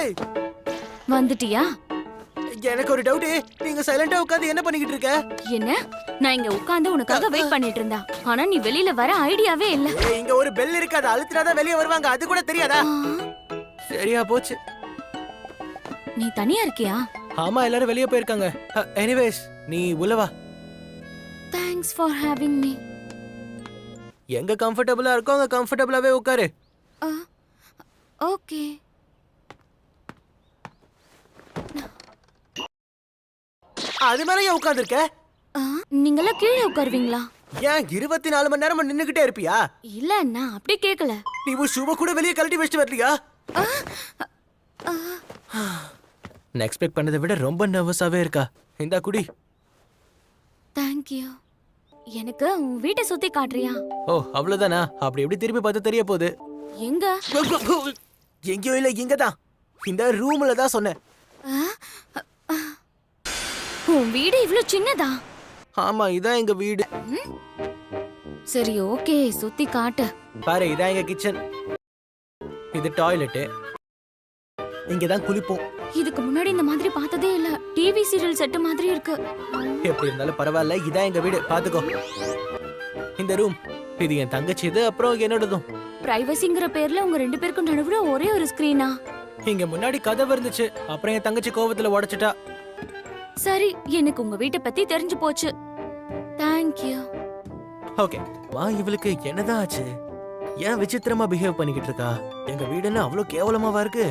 ஏய் வந்துட்டியா? எனக்கு ஒரு டவுட். நீங்க சைலண்டா உட்கார்ந்து என்ன பண்ணிக்கிட்டு இருக்க? என்ன? நான் இங்க உட்கார்ந்து உனக்காக வெயிட் பண்ணிட்டு இருந்தா. ஆனா நீ வெளியில வர ஐடியாவே இல்ல. ஏய், இங்க ஒரு பெல் இருக்கு, அதை அழுத்தினாதான் வெளியே வருவாங்க. அது கூட தெரியாதா? சரியா போச்சு. நீ தனியா இருக்கியா? ஆமா, எல்லாரும் வெளியே போயிருக்காங்க. எனிவேஸ், நீ உள்ள வா. Thanks for having me. எங்க கம்ஃபர்டபுளா இருக்கோ அங்க கம்ஃபர்டபுளாவே உட்காரு. ஓகே. அது மேல ஏன் உட்கார்ந்திருக்க? நீங்கெல்லாம் கீழே உட்காருவீங்களா? ஏன் 24 மணி நேரம் நின்னுகிட்டே இருப்பியா? இல்ல, நான் அப்படி கேட்கல. நீ ஒரு ஷூவை கூட வெளியே கழட்டி வச்சிட்டு வரலையா? நான் எக்ஸ்பெக்ட் பண்ணதை விட ரொம்ப நர்வஸாவே இருக்கா. இந்தா குடி. Thank you. எனக்கு உன் வீட்டை சுத்தி காட்டுறியா? ஓ, அவ்வளவுதானா? அப்படி எப்படி திருப்பி பார்த்து தெரிய போகுது. எங்க? எங்கேயோ இல்ல, இங்கதான். இந்த ரூம்ல தான் சொன்னேன். உன் வீடு இவ்ளோ சின்னதா? ஆமா, இதான் எங்க வீடு. சரி, ஓகே, சுத்தி காட்டு. பாரு, இதான் எங்க கிச்சன். இது டாய்லெட். இங்கதான் குளிப்போம். இதுக்கு முன்னாடி இந்த மாதிரி பார்த்ததே இல்ல. டிவி சீரியல் செட் மாதிரி இருக்கு. எப்படி இருந்தாலும் பரவாயில்ல, இதான் எங்க வீடு. பாத்துக்கோ. இந்த ரூம் இது என் தங்கச்சி, இது அப்புறம் என்னோடதும். பிரைவசிங்கிற பேர்ல உங்க ரெண்டு பேருக்கும் நடுவுல ஒரே ஒரு ஸ்கிரீனா? இங்க முன்னாடி கதவு இருந்துச்சு, அப்புறம் என் தங்கச்சி கோவத்துல உடைச்சிட்டா. சரி, எனக்கு உங்க வீட்டை பத்தி தெரிஞ்சு போச்சு. Thank you. ஓகே. இவளுக்கு என்னதான் ஆச்சு? ஏன் விசித்திரமா பிஹேவ் பண்ணிக்கிட்டு இருக்கா? எங்க வீடுன்னு அவ்வளவு கேவலமாவா இருக்கு?